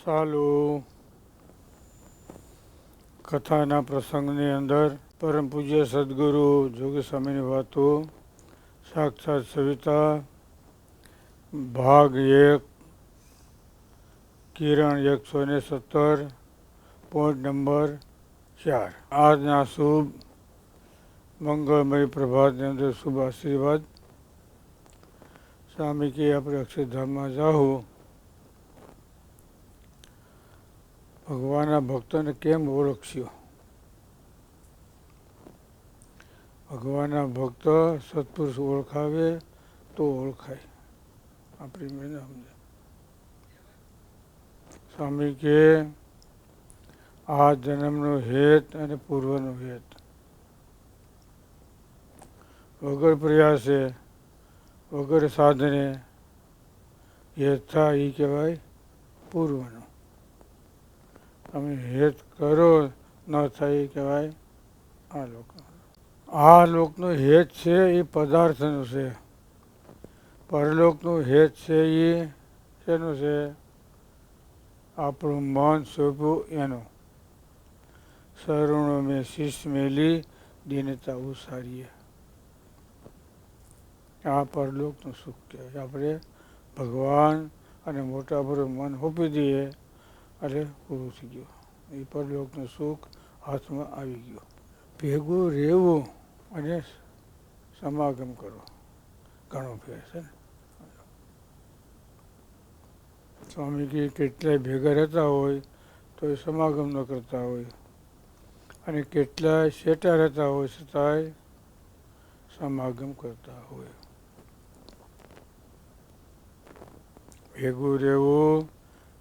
ચાલુ કથાના પ્રસંગની અંદર પરમ પૂજ્ય સદગુરુ જોગી સ્વામીની વાતો સાક્ષાત સવિતા ભાગ 1 કિરણ 117 પોઈન્ટ નંબર 4 આજના શુભ મંગળમય પ્રભાતની અંદર શુભ આશીર્વાદ. સ્વામી કે આપણે અક્ષરધામમાં જાઉં, ભગવાનના ભક્તોને કેમ ઓળખશો? ભગવાનના ભક્ત સત્પુરુષ ઓળખાવે તો ઓળખાય. આપણી મેને સમજે. સ્વામી કે આ જન્મનો હેત અને પૂર્વનો હેત વગર પ્રયાસે વગર સાધને હેત થાય એ કહેવાય પૂર્વનો. તમે હેત કરો ન થાય એ કહેવાય આ લોક. આ લોકનો હેત છે એ પદાર્થનો છે. પરલોકનું હેત છે એ શેનું છે? આપણું મન શોભ્યું એનો. શરણો મેં શીશ મેલી દીનતા ઉસારીએ. આ પરલોકનું સુખ કહેવાય. આપણે ભગવાન અને મોટા ભરું મન સોંપી દઈએ એટલે પૂરું થઈ ગયું. એ પરલોકનું સુખ હાથમાં આવી ગયું. ભેગું રહેવું અને સમાગમ કરો ઘણો ફેર છે ને. સ્વામી કે કેટલાય ભેગા રહેતા હોય તો એ સમાગમ ન કરતા હોય, અને કેટલાય શેટા રહેતા હોય છતાંય સમાગમ કરતા હોય. ભેગું રહેવું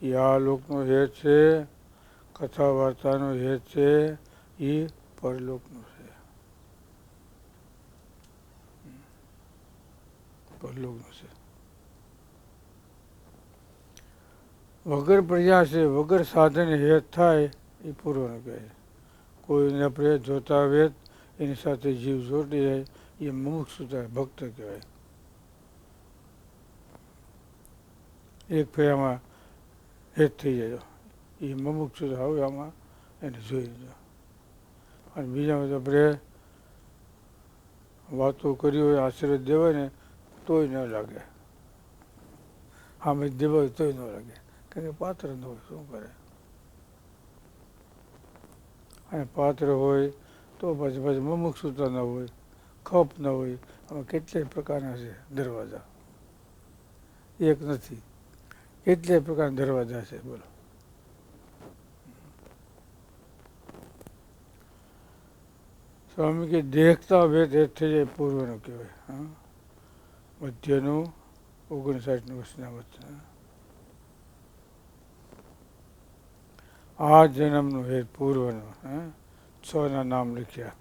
એ આ લોકનો હેત છે, કથા વાર્તાનો હેત છે એ પરલોકનો છે. પરલોકનો છે. વગર પ્રયાસે વગર સાધને હેત થાય એ પૂર્વનો કહેવાય. કોઈને આપણે જોતા વેત એની સાથે જીવ જોડી જાય એ મુમુક્ષુતા ભક્ત કહેવાય. એક ફેરામાં હેત થઈ જાય એ મુમુક્ષુતા હોય. આમાં એને જોઈ લીધો. અને બીજામાં તો આપણે વાતો કરી હોય, આશીર્વાદ દેવાય ને તોય ન લાગે. આમ જ દેવાય તોય ન લાગે, કારણ કે પાત્ર ન હોય. શું કરે? અને પાત્ર હોય તો પછી મુમુક્ષુતા ન હોય, ખપ ન હોય. આમાં કેટલાય પ્રકારના છે દરવાજા, એક નથી, કેટલાય પ્રકારના દરવાજા છે. બોલો. સ્વામી કે દેખતા વેત હેત થઈ જાય પૂર્વનો કહેવાય. હા, મધ્યનું 59 વર્ષના વચ્ચે આ જન્મનું હેત પૂર્વનો. 6 નામ લખ્યા.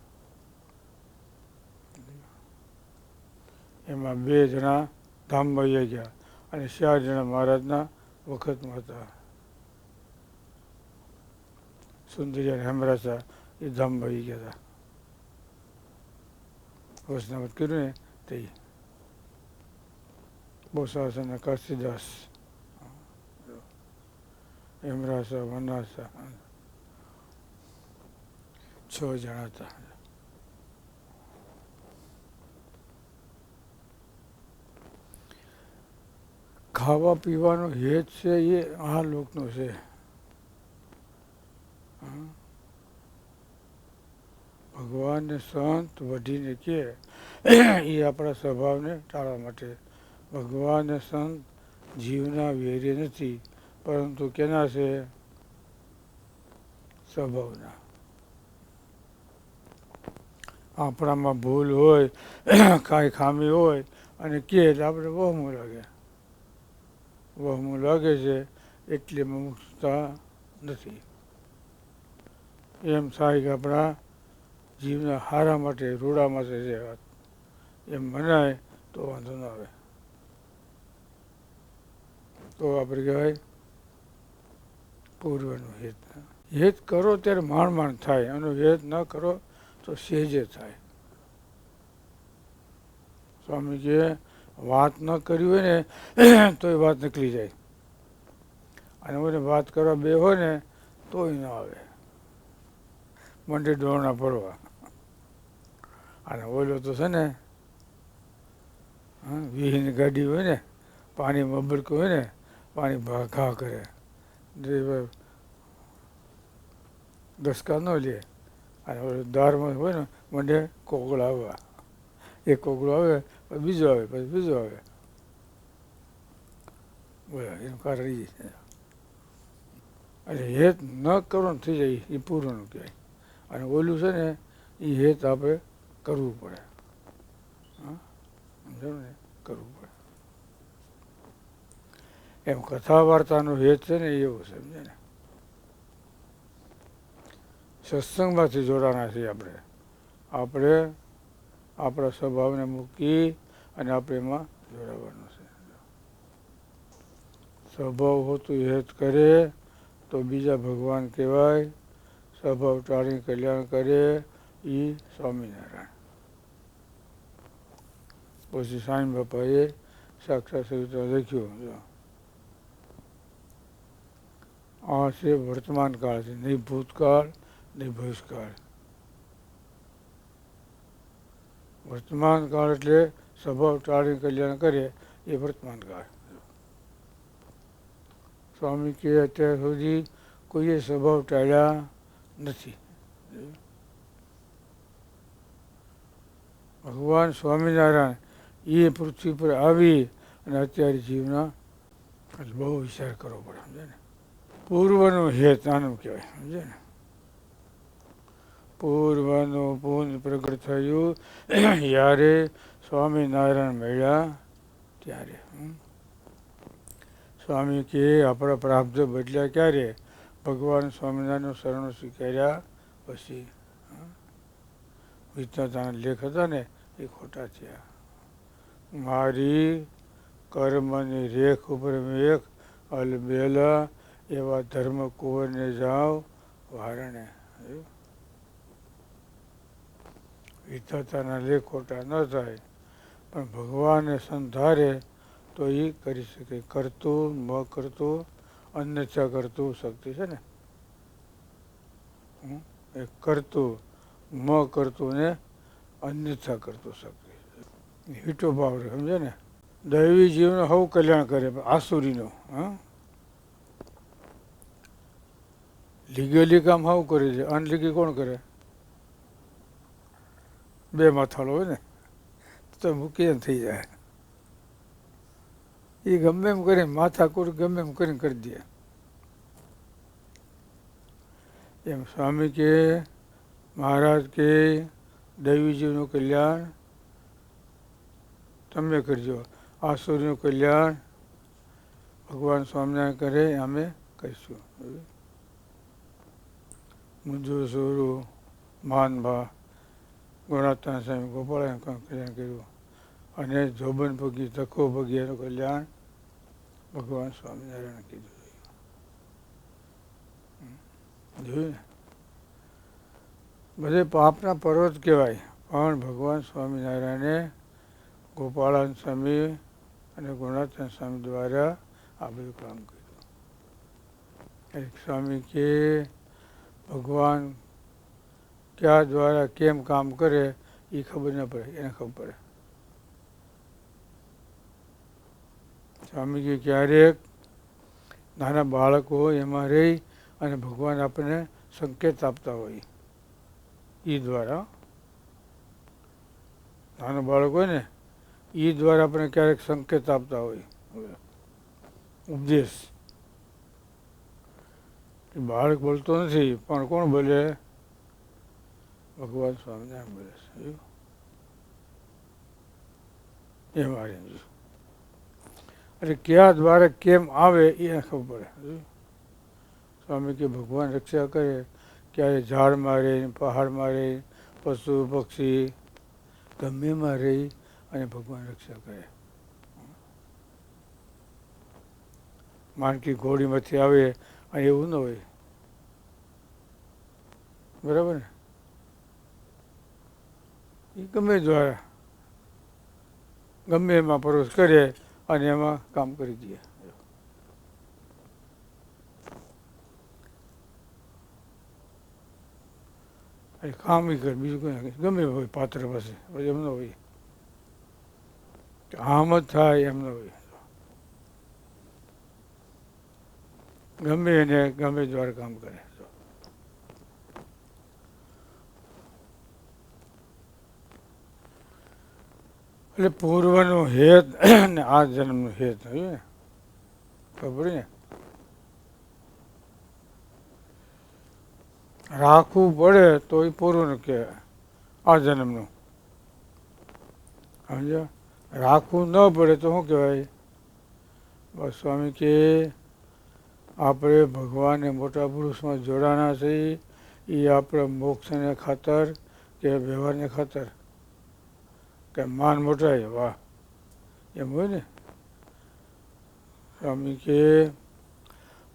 એમાં 2 જણા ધામમાં વહી ગયા અને 4 જણા મહારાજના વખતમાં હતા. સુંદરી અને હેમરાસા એ ધામમાં વહી ગયા હતા. વચનામત કર્યું ને તે બોસાસન કાશીદાસ, હેમરાસા, વનાસા 6 જણા હતા. ખાવા પીવાનો હેત છે એ આ લોકનો છે. ભગવાનને સંત વઢીને કે એ આપણા સ્વભાવને ટાળવા માટે. ભગવાનને સંત જીવના વેરે નથી, પરંતુ કેના છે? સ્વભાવના. આપણામાં ભૂલ હોય, કાંઈ ખામી હોય અને કે આપણે વહમું લાગે. વહમું લાગે છે એટલે મુમુક્ષુતા નથી. એમ થાય કે આપણા જીવના હારા માટે, રૂડા માટે છે વાત, એમ મનાય તો વાંધો ના આવે. તો આપણે કહેવાય પૂર્વનું હેત. હેત કરો ત્યારે માણ થાય, અને હેત ન કરો તો સહેજે થાય. સ્વામી કે વાત ન કરી હોય ને તો એ વાત નીકળી જાય. અને મને વાત કરવા બે હોય ને તોય ન આવે, મંડી ડોળના પડવા. અને ઓલો તો છે ને વીહીની ગાડી હોય ને, પાણીમાં બરકું હોય ને, પાણી ઘા કરે, ડ્રાઈવર દસકા ન લે, અને ઓલો દારમાં હોય ને મંડે કોગળા આવવા, એક કોગળો આવે પછી બીજો આવે પછી બીજો આવે, બોલો એનું કારણ એ છે. એટલે હેત ન કરવાનું થઈ જાય એ પૂર્ણનું કહેવાય, અને ઓલું છે ને એ હેત આપણે કરવું પડે. હા, સમજો ને, કરવું પડે. એમ કથા વાર્તાનો હેત છે ને એવું સમજે ને. સત્સંગમાંથી જોડાના છીએ આપણે. આપણે આપણા સ્વભાવને મૂકી અને આપણે એમાં જોડાવાનું છે. સ્વભાવ હોતું હેત કરે તો બીજા ભગવાન કહેવાય, સ્વભાવ ટાળી કલ્યાણ કરે એ સ્વામિનારાયણ. પછી સાંઈ બાપાએ સાક્ષાત સવિતા લખ્યું, આ છે વર્તમાન કાળ છે, નહીં ભૂતકાળ નહીં ભવિષ્યકાળ. વર્તમાન કાળ એટલે સ્વભાવ ટાળી કલ્યાણ કરે એ વર્તમાન કાળ. સ્વામી કે અત્યાર સુધી કોઈએ સ્વભાવ ટાળ્યા નથી. ભગવાન સ્વામિનારાયણ એ પૃથ્વી પર આવી અને અત્યારે જીવના બહુ વિચાર કરવો પડે, સમજે ને. પૂર્વનું હેત આનું કહેવાય, સમજે ને. પૂર્વનું પુણ્ય પ્રગટ થયું યારે સ્વામિનારાયણ મળ્યા ત્યારે. સ્વામી કે આપણા પ્રાપ્ત બદલ્યા ક્યારે? ભગવાન સ્વામિનારાયણનું શરણ સ્વીકાર્યા પછી. વિચારતાના લેખ હતા ને એ ખોટા થયા. મારી કર્મની રેખ ઉપર મેઘ અલબેલા એવા ધર્મ કુંવરને જાઓ વારણે. વિધાતાના લેખ ખોટા ન થાય, પણ ભગવાનને સંધારે તો એ કરી શકે. કરતું ન કરતું અન્યથા કરતું શક્તિ છે ને. એ કરતું ન કરતું ને અન્યથા કરતું શક્તિ. હીટો ભાવ સમજે ને. દૈવી જીવનો હવ કલ્યાણ કરે, આસુરીનો લીગેલી કામ હવ કરે છે, અનલીગી કોણ કરે? બે માથાળો હોય ને તો મૂકી થઈ જાય. એ ગમે એમ કરીને માથાકૂટ ગમે એમ કરીને કરી દે. એમ સ્વામી કે મહારાજ કે દૈવી જીવનું કલ્યાણ તમે કરજો, આસુરીનું કલ્યાણ ભગવાન સ્વામિનારાયણ કરે અમે કરીશું. મુંજો સોરું માનભા ગુણાત્મા સ્વામી ગોપાળાએ કલ્યાણ કર્યું, અને જોબન ભગી ધક્કો ભગી એનું કલ્યાણ ભગવાન સ્વામિનારાયણ કીધું. જોયું ને, બધે પાપના પર્વત કહેવાય, પણ ભગવાન સ્વામિનારાયણે ગોપાળાન સ્વામી અને ગુણાત્મા સ્વામી દ્વારા આ બધું કામ કર્યું. એક સ્વામી કે ભગવાન ક્યાં દ્વારા કેમ કામ કરે એ ખબર ન પડે, એને ખબર પડે. સ્વામી કે ક્યારેક નાના બાળકો હોય એમાં રહી અને ભગવાન આપણને સંકેત આપતા હોય એ દ્વારા. નાનું બાળક હોય ને એ દ્વારા આપણે ક્યારેક સંકેત આપતા હોય, ઉપદેશ. બાળક બોલતો નથી પણ કોણ બોલે? ભગવાન સ્વામિનારાયણ બોલે છે. એ મારે એટલે કયા દ્વારા કેમ આવે એને ખબર પડે. સ્વામી કે ભગવાન રક્ષા કરે, ક્યારે ઝાડમાં રહી, પહાડમાં રહી, પશુ પક્ષી ગમે એમાં રહી અને ભગવાન રક્ષા કરે. માનકી ઘોડીમાંથી આવે અને એવું ન હોય, બરાબર ને. એ ગમે દ્વારા ગમે એમાં પ્રવેશ કરે અને એમાં કામ કરી દે. એ કામ ઈ કરે, બીજું કંઈ ગમે હોય પાત્ર પાસે, પછી એમ ન હોય કે આમ જ થાય, એમ ન હોય. ગમે એને ગમે દ્વારા કામ કરે. એટલે પૂર્વનો હેત ને આ જન્મનો હેત હોય ને, ખબર ને, રાખવું પડે તો એ પૂર્વનું કહેવાય, આ જન્મનું. સમજો, રાખવું ન પડે તો શું કહેવાય? બસ સ્વામી કે આપણે ભગવાનને મોટા પુરુષમાં જોડાણા છીએ, એ આપણે મોક્ષને ખાતર કે વ્યવહારને ખાતર કે માન મોટાય, વાહ, એમ હોય ને. સ્વામી કે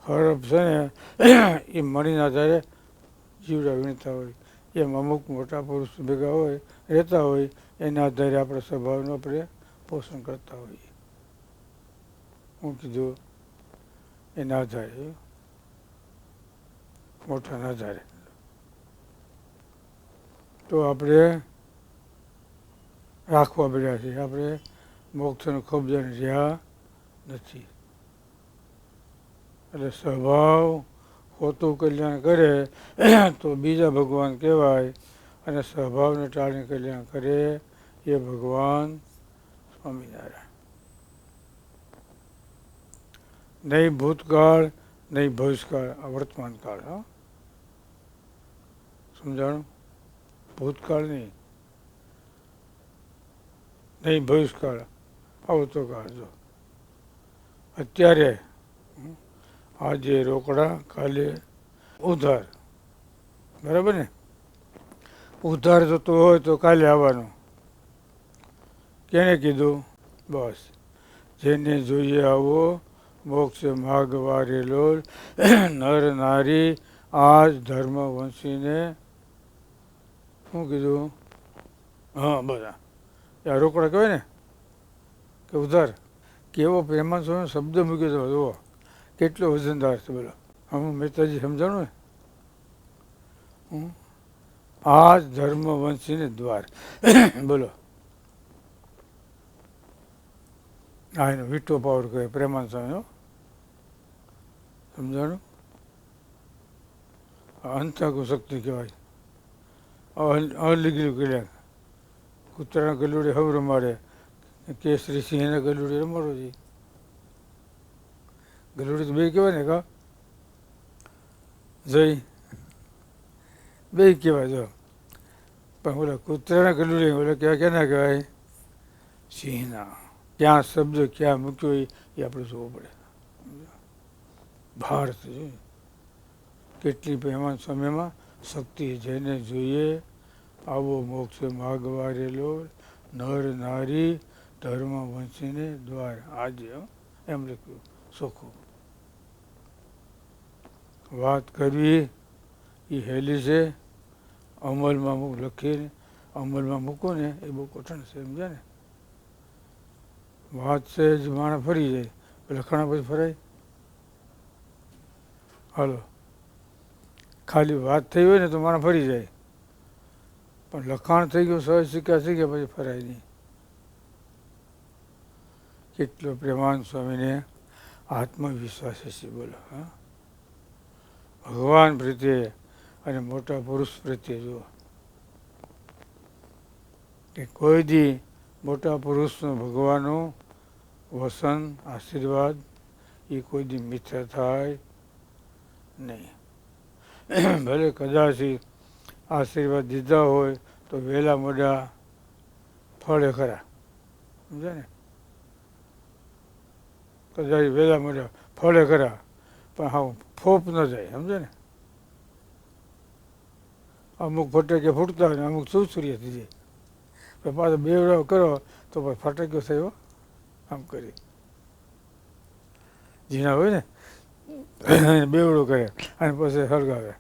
હરફ છે ને એ મણીના આધારે જીવડા વીણતા હોય, એમ અમુક મોટા પુરુષ ભેગા હોય, રહેતા હોય, એના આધારે આપણે સ્વભાવનું આપણે પોષણ કરતા હોઈએ. હું કીધું? એના આધારે, મોટાના આધારે. તો આપણે રાખવા પડ્યા છે, આપણે મોક્ષનો કબજાને રહ્યા નથી. એટલે સ્વભાવ હોતું કલ્યાણ કરે તો બીજા ભગવાન કહેવાય, અને સ્વભાવને ટાળીને કલ્યાણ કરે એ ભગવાન સ્વામિનારાયણ. નહીં ભૂતકાળ, નહીં ભવિષ્યકાળ, આ વર્તમાન કાળ. હા, સમજાણું? ભૂતકાળ નહીં, નહીં ભવિષ્યકાળ, આવતો કાળ. જો અત્યારે આજે રોકડા, કાલે ઉધાર, બરાબર ને? ઉધાર જતો હોય તો કાલે આવવાનો. કેને કીધું? બસ, જેને જોઈએ આવો મોક્ષ માર્ગ વારેલો નર નારી આજ ધર્મ વંશીને, શું કીધું? હા, બધા આ રોકડા કહેવાય ને કે ઉધાર. કેવો પ્રેમાન સ્વામી શબ્દ મૂક્યો તો જુઓ, કેટલો વજનદાર છે. બોલો, હું મહેતાજી સમજાણું ને? આ ધર્મ વંશીને દ્વાર. બોલો, આ એનો વીટો પાવર કહે પ્રેમાન સ્વામીનો, સમજાણું? અંતાકુ શક્તિ કહેવાય. અલીગલી કલ્યાણ, કૂતરાના ગલુડે હવે રમાડે, કેસરી સિંહના ગલુડે રમાડો છે. ગલુડે તો બે કહેવાય ને, કા જય બે કહેવાય. જો પણ ઓલા કૂતરાના ગલુડે ઓલા ક્યાંના કહેવાય? સિંહના. ક્યાં શબ્દ ક્યાં મૂક્યો એ આપણે જોવું પડે. ભારત કેટલી પ્રેમાન સમયમાં શક્તિ, જેને જોઈએ આવો મોક્ષ માર્ગ વારેલો નર નારી ધર્મ વંશીને દ્વાર. આજે એમ લખ્યું સોખું. વાત કરવી એ હેલી છે, અમલમાં લખીને અમલમાં મૂકો ને એ બહુ કઠણ છે, સમજ્યા ને? વાત છે જ માણસ ફરી જાય, લખાણા પછી ફરાય? હાલો, ખાલી વાત થઈ હોય ને તો માણસ ફરી જાય, પણ લખાણ થઈ ગયું, સહજ શીખ્યા પછી ફરાય નહીં. કેટલો પ્રેમાન સ્વામીને આત્મવિશ્વાસ હશે, બોલો. હા, ભગવાન પ્રત્યે અને મોટા પુરુષ પ્રત્યે જુઓ કે કોઈ દી મોટા પુરુષનું ભગવાનનું વસન આશીર્વાદ એ કોઈ દી મિથ્યા થાય નહીં. ભલે કદાચ આશીર્વાદ દીધા હોય તો વહેલા મોડા ફળે ખરા, સમજે ને? કદાચ વહેલા મોડા ફળે ખરા, પણ હા ફોપ ન જાય, સમજે ને? અમુક ફટાકે ફૂટતા હોય ને અમુક સુરસુરિયા થઈ જાય, પણ પાછો બેવડાવ કરો તો પછી ફટાક્યો થયો આમ કરી ઝીણા હોય ને બેવડો કરે અને પછી સળગાવે.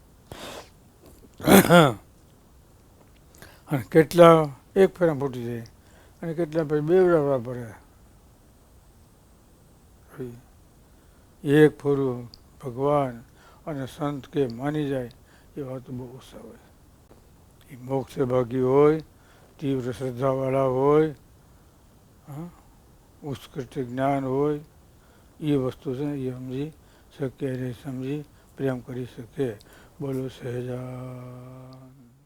અને કેટલા એક ફેરા ફૂટી જાય અને કેટલા પછી બેવડાવવા પડે. એક ફોરું ભગવાન અને સંત કે માની જાય એ વાત બહુ ઓછા હોય. એ મોક્ષ ભાગી હોય, તીવ્ર શ્રદ્ધાવાળા હોય, ઉત્કૃષ્ટ જ્ઞાન હોય, એ વસ્તુ છે એ સમજી શકે અને સમજી પ્રેમ કરી શકે. બોલો સહેજાન.